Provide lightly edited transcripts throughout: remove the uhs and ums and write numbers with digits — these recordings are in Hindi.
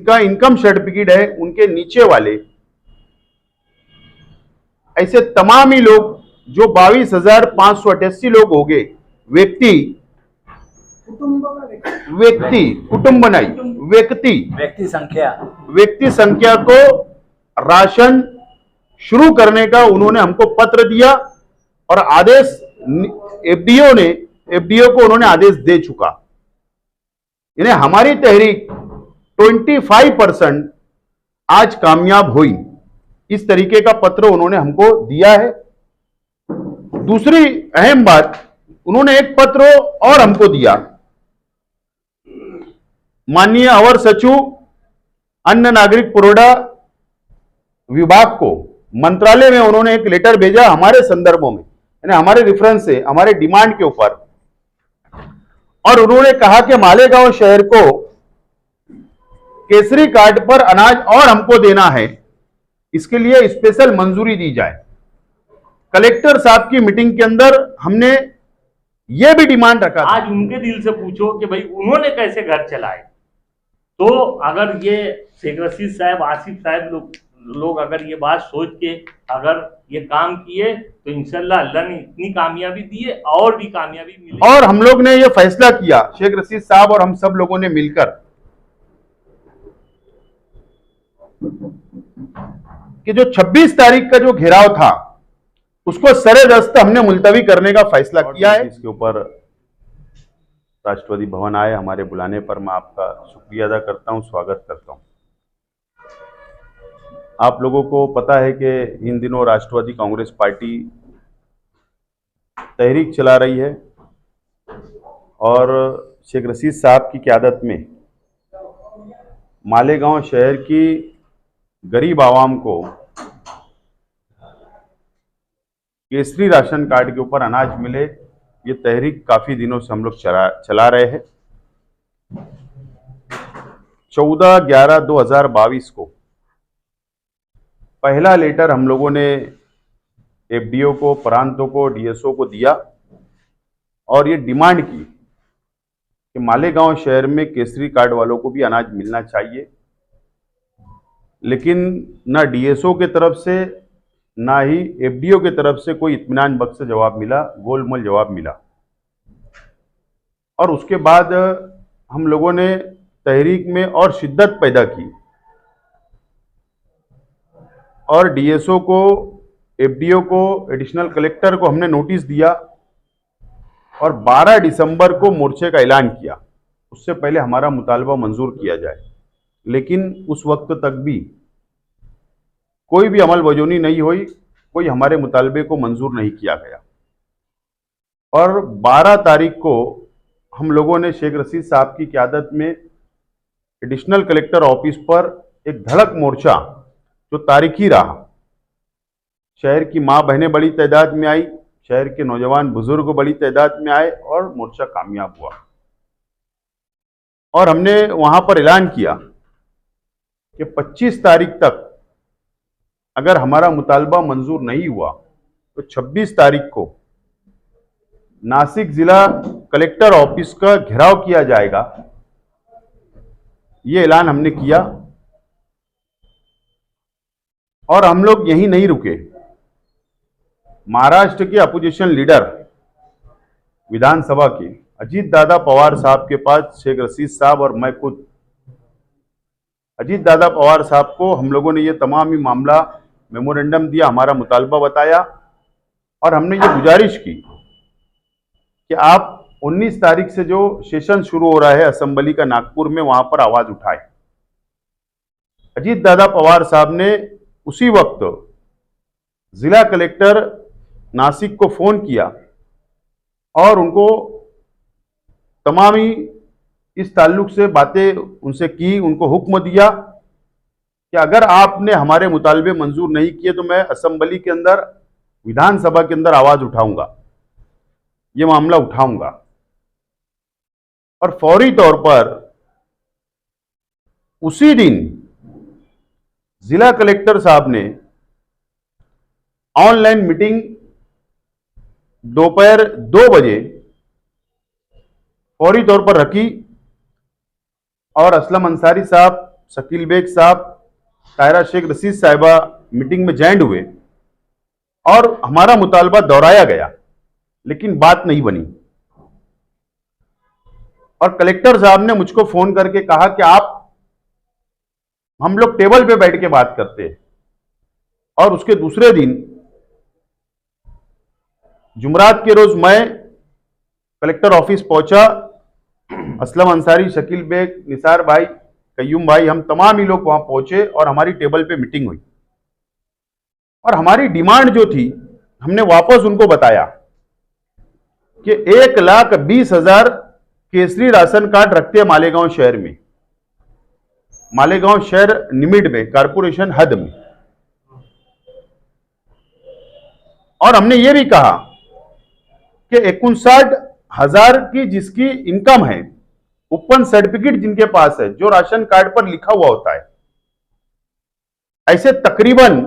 जिनका इनकम सर्टिफिकेट है उनके नीचे वाले, ऐसे तमाम ही लोग जो 22,588 लोग हो गए व्यक्ति कुटुंब नहीं व्यक्ति संख्या को राशन शुरू करने का उन्होंने हमको पत्र दिया और आदेश एफडीओ को उन्होंने आदेश दे चुका। यानी हमारी तहरीक 25% आज कामयाब हुई, इस तरीके का पत्र उन्होंने हमको दिया है। दूसरी अहम बात, उन्होंने एक पत्र और हमको दिया, माननीय अवर सचिव अन्न नागरिक पुरवठा विभाग को मंत्रालय में उन्होंने एक लेटर भेजा हमारे संदर्भों में, यानी हमारे रेफरेंस से, हमारे डिमांड के ऊपर, और उन्होंने कहा कि मालेगांव शहर को केसरी कार्ड पर अनाज और हमको देना है, इसके लिए स्पेशल मंजूरी दी जाए। कलेक्टर साहब की मीटिंग के अंदर हमने यह भी डिमांड रखा। आज उनके दिल से पूछो कि भाई उन्होंने कैसे घर चलाए, तो अगर ये शेख रशीद साहब, आसिफ साहब लोग अगर ये बात सोच के अगर ये काम किए तो इंशाल्लाह अल्लाह ने इतनी कामयाबी दी है और भी कामयाबी मिली। और हम लोग ने ये फैसला किया, शेख रशीद साहब और हम सब लोगों ने मिलकर, कि जो 26 तारीख का जो घेराव था उसको सरेदस्त हमने मुलतवी करने का फैसला किया है। इसके ऊपर राष्ट्रपति भवन आए, हमारे बुलाने पर मैं आपका शुक्रिया अदा करता हूं, स्वागत करता हूं। आप लोगों को पता है कि इन दिनों राष्ट्रवादी कांग्रेस पार्टी तहरीक चला रही है और शेख रशीद साहब की क़यादत में मालेगांव शहर की गरीब आवाम को केसरी राशन कार्ड के ऊपर अनाज मिले, ये तहरीक काफ़ी दिनों से हम लोग चला रहे हैं। 14/11/2022 को पहला लेटर हम लोगों ने एफडीओ को, प्रांतों को, डीएसओ को दिया और ये डिमांड की कि मालेगांव शहर में केसरी कार्ड वालों को भी अनाज मिलना चाहिए, लेकिन ना डीएसओ के तरफ से ना ही एफडीओ के तरफ से कोई इत्मीनान बख्श जवाब मिला, गोलमोल जवाब मिला। और उसके बाद हम लोगों ने तहरीक में और शिद्दत पैदा की और डीएसओ को, एफडीओ को, एडिशनल कलेक्टर को हमने नोटिस दिया और 12 दिसंबर को मोर्चे का ऐलान किया। उससे पहले हमारा मुतालबा मंजूर किया जाए, लेकिन उस वक्त तक भी कोई भी अमल वजूनी नहीं हुई, कोई हमारे मुतालबे को मंजूर नहीं किया गया। और 12 तारीख को हम लोगों ने शेख रशीद साहब की क़यादत में एडिशनल कलेक्टर ऑफिस पर एक धड़क मोर्चा, जो तारीखी रहा, शहर की माँ बहनें बड़ी तादाद में आई, शहर के नौजवान बुजुर्ग बड़ी तादाद में आए और मोर्चा कामयाब हुआ। और हमने वहां पर ऐलान किया कि 25 तारीख तक अगर हमारा मुतालबा मंजूर नहीं हुआ तो 26 तारीख को नासिक जिला कलेक्टर ऑफिस का घेराव किया जाएगा। ये ऐलान हमने किया और हम लोग यहीं नहीं रुके। महाराष्ट्र के अपोजिशन लीडर विधानसभा के अजीत दादा पवार साहब के पास शेख रशीद साहब और मैं खुद अजीत दादा पवार साहब को हम लोगों ने ये तमाम ही मामला मेमोरेंडम दिया, हमारा मुतालबा बताया और हमने ये गुजारिश की कि आप 19 तारीख से जो सेशन शुरू हो रहा है असेंबली का नागपुर में, वहां पर आवाज उठाए। अजीत दादा पवार साहब ने उसी वक्त जिला कलेक्टर नासिक को फोन किया और उनको तमाम ही इस ताल्लुक से बातें उनसे की, उनको हुक्म दिया कि अगर आपने हमारे मुतालबे मंजूर नहीं किए तो मैं असेंबली के अंदर, विधानसभा के अंदर आवाज उठाऊंगा, ये मामला उठाऊंगा। और फौरी तौर पर उसी दिन जिला कलेक्टर साहब ने ऑनलाइन मीटिंग दोपहर 2 बजे फौरी तौर पर रखी और असलम अंसारी साहब शकील बेग साहब, तायरा शेख रशीद साहिबा मीटिंग में ज्वाइन हुए और हमारा मुतालबा दोहराया गया, लेकिन बात नहीं बनी। और कलेक्टर साहब ने मुझको फोन करके कहा कि हम लोग टेबल पे बैठ के बात करते हैं। और उसके दूसरे दिन जुमरात के रोज मैं कलेक्टर ऑफिस पहुंचा। असलम अंसारी, शकील बेग, निसार भाई, कयूम भाई, हम तमाम ही लोग वहां पहुंचे और हमारी टेबल पे मीटिंग हुई। और हमारी डिमांड जो थी, हमने वापस उनको बताया कि 1,20,000 केसरी राशन कार्ड रखते हैं मालेगांव शहर में, मालेगांव शहर निमिड में, कारपोरेशन हद में। और हमने ये भी कहा कि 59,000 की जिसकी इनकम है, ओपन सर्टिफिकेट जिनके पास है, जो राशन कार्ड पर लिखा हुआ होता है, ऐसे तकरीबन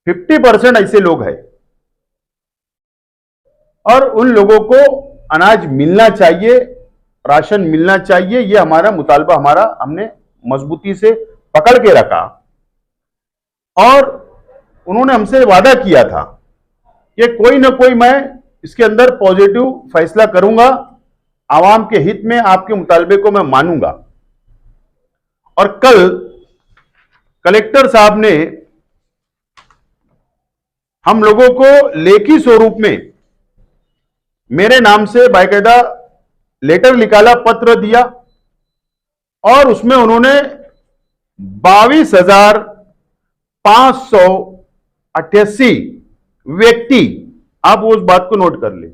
50% ऐसे लोग हैं और उन लोगों को अनाज मिलना चाहिए, राशन मिलना चाहिए। ये हमारा मुतालबा हमने मजबूती से पकड़ के रखा। और उन्होंने हमसे वादा किया था कि कोई ना कोई मैं इसके अंदर पॉजिटिव फैसला करूंगा, आवाम के हित में आपके मुतालबे को मैं मानूंगा। और कल कलेक्टर साहब ने हम लोगों को लेखी स्वरूप में मेरे नाम से बाकायदा लेटर निकाला, पत्र दिया, और उसमें उन्होंने 22,588 व्यक्ति, आप उस बात को नोट कर ले,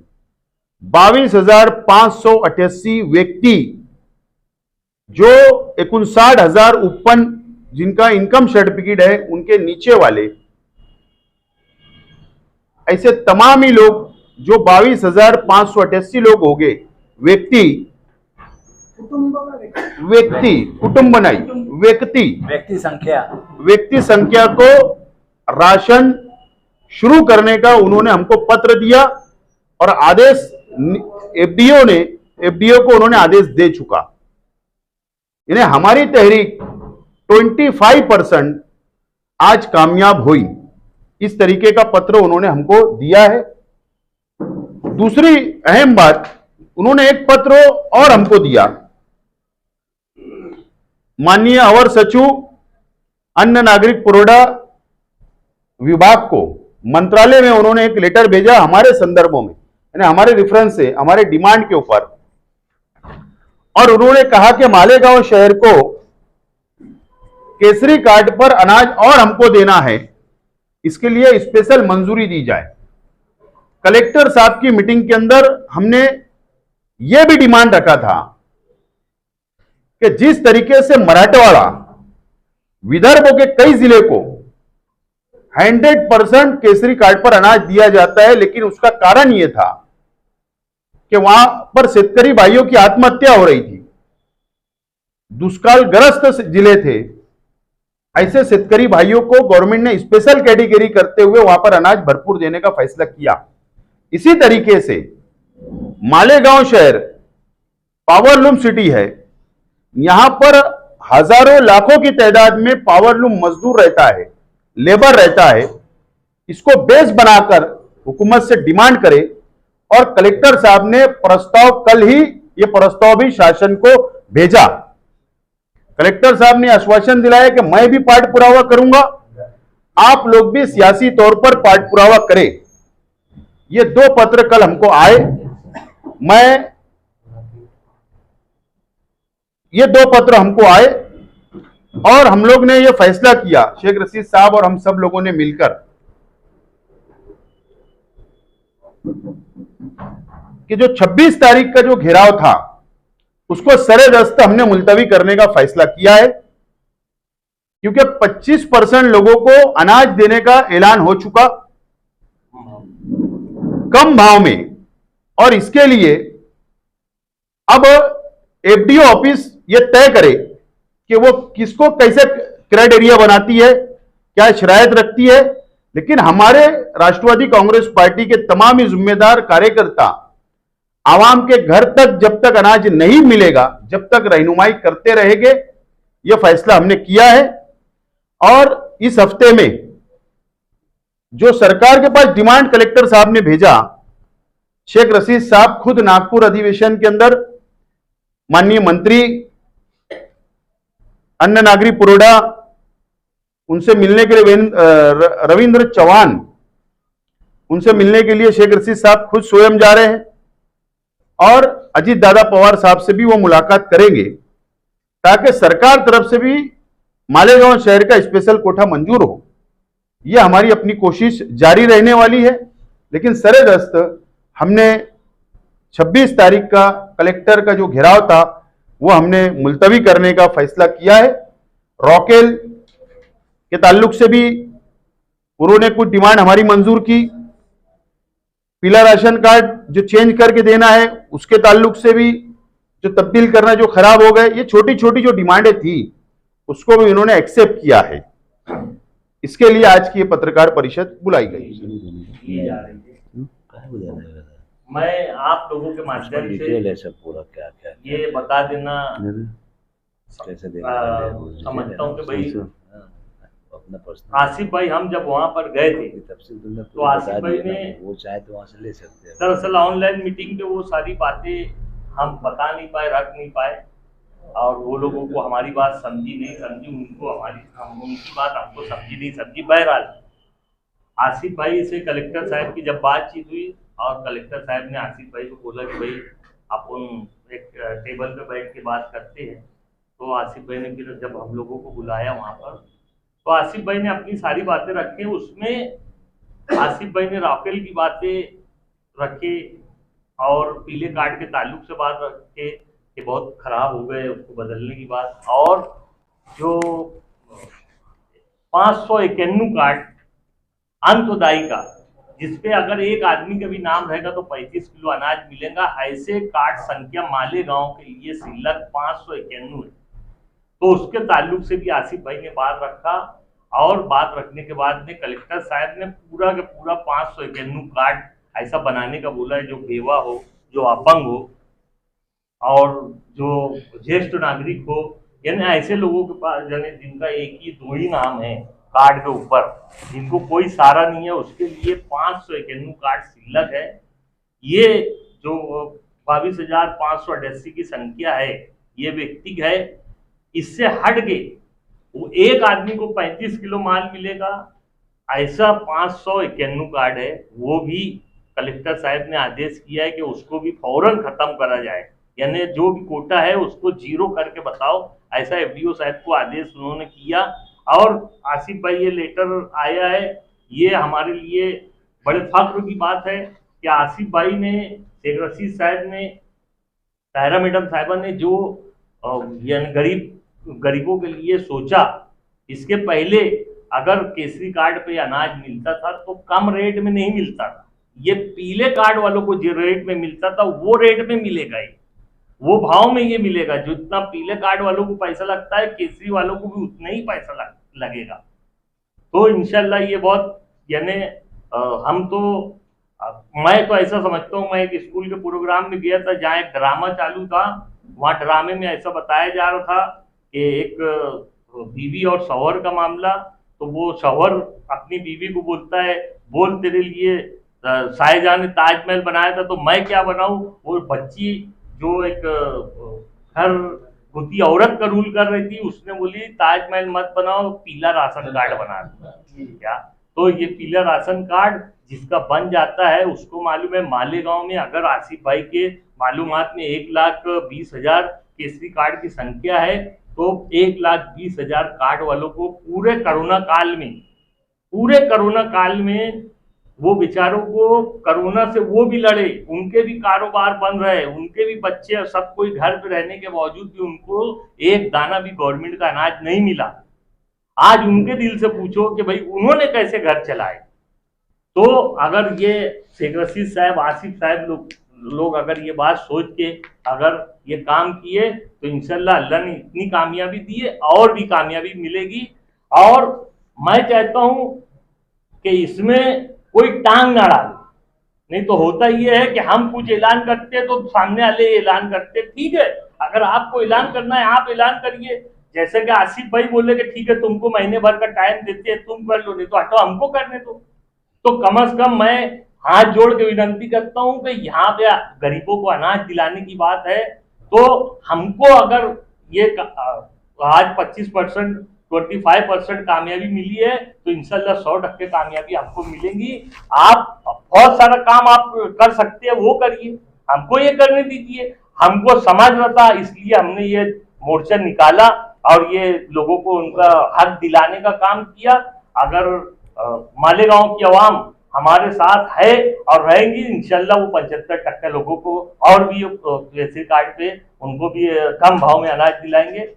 22,588 व्यक्ति जो 59,000 ओपन जिनका इनकम सर्टिफिकेट है, उनके नीचे वाले ऐसे तमाम ही लोग जो 22,588 लोग हो गए कुटुंब नहीं, व्यक्ति संख्या को राशन शुरू करने का उन्होंने हमको पत्र दिया और आदेश एफडीओ को उन्होंने आदेश दे चुका। इन्हें हमारी तहरीक 25% आज कामयाब हुई, इस तरीके का पत्र उन्होंने हमको दिया है। दूसरी अहम बात, उन्होंने एक पत्र और हमको दिया, माननीय अवर सचिव अन्न नागरिक पुरवठा विभाग को, मंत्रालय में उन्होंने एक लेटर भेजा हमारे संदर्भों में, यानी हमारे रेफरेंस से, हमारे डिमांड के ऊपर। और उन्होंने कहा कि मालेगांव शहर को केसरी कार्ड पर अनाज और हमको देना है, इसके लिए स्पेशल मंजूरी दी जाए। कलेक्टर साहब की मीटिंग के अंदर हमने यह भी डिमांड रखा था कि जिस तरीके से मराठवाड़ा, विदर्भ के कई जिले को 100% केसरी कार्ड पर अनाज दिया जाता है, लेकिन उसका कारण यह था कि वहां पर शेतकरी भाइयों की आत्महत्या हो रही थी, दुष्कालग्रस्त जिले थे। ऐसे शेतकरी भाइयों को गवर्नमेंट ने स्पेशल कैटेगरी करते हुए वहां पर अनाज भरपूर देने का फैसला किया। इसी तरीके से मालेगांव शहर पावरलूम सिटी है, यहां पर हजारों लाखों की तादाद में पावरलूम मजदूर रहता है, लेबर रहता है। इसको बेस बनाकर हुकूमत से डिमांड करे, और कलेक्टर साहब ने प्रस्ताव, कल ही ये प्रस्ताव भी शासन को भेजा। कलेक्टर साहब ने आश्वासन दिलाया कि मैं भी पाठ पुरावा करूंगा, आप लोग भी सियासी तौर पर पाठ पुरावा करें। ये दो पत्र कल हमको आए, ये दो पत्र हमको आए और हम लोग ने ये फैसला किया, शेख रशीद साहब और हम सब लोगों ने मिलकर, कि जो 26 तारीख का जो घेराव था उसको सरे-दस्त हमने मुलतवी करने का फैसला किया है, क्योंकि 25% लोगों को अनाज देने का ऐलान हो चुका कम भाव में। और इसके लिए अब एफडीओ ऑफिस ये तय करे कि वो किसको कैसे क्राइटेरिया बनाती है, क्या शरायत रखती है। लेकिन हमारे राष्ट्रवादी कांग्रेस पार्टी के तमाम ही जिम्मेदार कार्यकर्ता आवाम के घर तक जब तक अनाज नहीं मिलेगा, जब तक रहनुमाई करते रहेंगे, यह फैसला हमने किया है। और इस हफ्ते में जो सरकार के पास डिमांड कलेक्टर साहब ने भेजा, शेख रशीद साहब खुद नागपुर अधिवेशन के अंदर माननीय मंत्री अन्न नागरिक पुरवठा उनसे मिलने के लिए रविंद्र चौहान उनसे मिलने के लिए शेख रशीद साहब खुद स्वयं जा रहे हैं और अजीत दादा पवार साहब से भी वो मुलाकात करेंगे ताकि सरकार तरफ से भी मालेगांव शहर का स्पेशल कोटा मंजूर हो। यह हमारी अपनी कोशिश जारी रहने वाली है। लेकिन सरेदस्त हमने 26 तारीख का कलेक्टर का जो घेराव था वो हमने मुलतवी करने का फैसला किया है। रॉकेल के ताल्लुक से भी उन्होंने कुछ डिमांड हमारी मंजूर की। पीला राशन कार्ड जो चेंज करके देना है उसके ताल्लुक से भी, जो तब्दील करना जो खराब हो गए, ये छोटी छोटी जो डिमांडें थी उसको भी उन्होंने एक्सेप्ट किया है। इसके लिए आज की ये पत्रकार परिषद बुलाई गई। मैं आप लोगों के माध्यम से सब पूरा क्या क्या ये बता देना कैसे समझता हूँ कि भाई अपना पर्सनल आसिफ भाई, हम जब वहां पर गए थे तफसील तो आसिफ भाई ने वो चाहे तो वहाँ से ले सकते हैं। दरअसल ऑनलाइन मीटिंग पे वो सारी बातें हम बता नहीं पाए, रख नहीं पाए और वो लोगों को हमारी बात समझी नहीं समझी, उनको उनकी बात हमको समझी नहीं समझी। बहरहाल आसिफ भाई से कलेक्टर साहब की जब बातचीत हुई और कलेक्टर साहब ने आसिफ भाई को बोला कि भाई अपन एक टेबल पे बैठ के बात करते हैं, तो आसिफ भाई ने फिर जब हम लोगों को बुलाया वहाँ पर तो आसिफ भाई ने अपनी सारी बातें रखी। उसमें आसिफ भाई ने राफेल की बातें रखी और पीले कार्ड के ताल्लुक से बात रखे कि बहुत खराब हो गए, उसको बदलने की बात, और जो 591 कार्ड अंत्योदय का जिसपे अगर एक आदमी का भी नाम रहेगा तो 35 किलो अनाज मिलेगा, ऐसे कार्ड संख्या मालेगांव के लिए सिलक 591 है। तो उसके ताल्लुक से भी आसिफ भाई ने बात रखा और बात रखने के बाद में कलेक्टर साहब ने पूरा का पूरा 591 कार्ड ऐसा बनाने का बोला है जो बेवा हो, जो अपंग हो और जो ज्येष्ठ नागरिक हो, यानी ऐसे लोगों के पास यानी जिनका एक ही दो ही नाम है कार्ड के ऊपर, जिनको कोई सहारा नहीं है, उसके लिए 591 कार्ड सिलक है। ये जो 22,588 की संख्या है ये व्यक्ति है। इससे हट के वो एक आदमी को 35 किलो माल मिलेगा, ऐसा 591 कार्ड है, वो भी कलेक्टर साहब ने आदेश किया है कि उसको भी फौरन खत्म करा जाए, यानी जो भी कोटा है उसको जीरो करके बताओ, ऐसा एफडीओ साहब को आदेश उन्होंने किया। और आसिफ भाई ये लेटर आया है, ये हमारे लिए बड़े फख्र की बात है कि आसिफ भाई ने, शेख रशीद साहब ने, तायरा मैडम साहिबा ने जो यानी गरीबों के लिए सोचा। इसके पहले अगर केसरी कार्ड पे अनाज मिलता था तो कम रेट में नहीं मिलता था, ये पीले कार्ड वालों को जो रेट में मिलता था वो रेट में मिलेगा, ही वो भाव में ये मिलेगा। जितना पीले कार्ड वालों को पैसा लगता है केसरी वालों को भी उतना ही पैसा लगेगा। तो इंशाल्लाह ये बहुत यानी हम तो मैं तो ऐसा समझता हूँ, मैं एक स्कूल के प्रोग्राम में गया था जहाँ एक ड्रामा चालू था, वहाँ ड्रामे में ऐसा बताया जा रहा था कि एक बीवी और शौहर का मामला, तो वो शौहर अपनी बीवी को बोलता है, बोल तेरे लिए शाहजहां ने ताजमहल बनाया था तो मैं क्या बनाऊं। वो बच्ची जो एक हर गुती औरत का रूल कर रही थी, उसने बोली ताजमहल मत बनाओ, पीला राशन कार्ड बना दो। क्या तो ये पीला राशन कार्ड जिसका बन जाता है उसको मालूम है मालेगांव में अगर आसिफ भाई के मालूमात में 1,20,000 केसरी कार्ड की संख्या है, तो 1,20,000 कार्ड वालों को पूरे कोरोना काल में वो बेचारों को कोरोना से वो भी लड़े, उनके भी कारोबार बन रहे, उनके भी बच्चे और सब कोई घर पे रहने के बावजूद भी उनको एक दाना भी गवर्नमेंट का अनाज नहीं मिला। आज उनके दिल से पूछो कि भाई उन्होंने कैसे घर चलाए। तो अगर ये शेख रशीद साहब, आसिफ साहब लोग अगर ये बात सोच के अगर ये काम किए तो इंशाल्लाह अल्लाह ने इतनी कामयाबी दी है और भी कामयाबी मिलेगी। और मैं चाहता हूं कि इसमें कोई टांग ना डाले, नहीं तो होता ये है कि हम कुछ ऐलान करते तो सामने वाले ऐलान करते। ठीक है, अगर आपको ऐलान करना है आप ऐलान करिए, जैसे कि आसिफ भाई बोले कि ठीक है तुमको महीने भर का टाइम देते हैं, तुम कर लो, नहीं तो हटो हमको करने दो। तो कम से कम मैं हाथ जोड़ के विनती करता हूं कि यहाँ पे गरीबों को अनाज दिलाने की बात है, तो हमको अगर ये आज 25% 25% कामयाबी मिली है, तो इंशाल्लाह 100% कामयाबी आपको मिलेंगी। आप बहुत सारा काम आप कर सकते हैं, वो करिए, हमको ये करने दीजिए। हमको समझ रहा था, इसलिए हमने ये मोर्चा निकाला और ये लोगों को उनका हक दिलाने का काम किया। अगर मालेगांव की आवाम हमारे साथ है और रहेंगी, इंशाल्लाह वो 75% लोगों को और भी रेशन कार्ड पे उनको भी कम भाव में अनाज दिलाएंगे।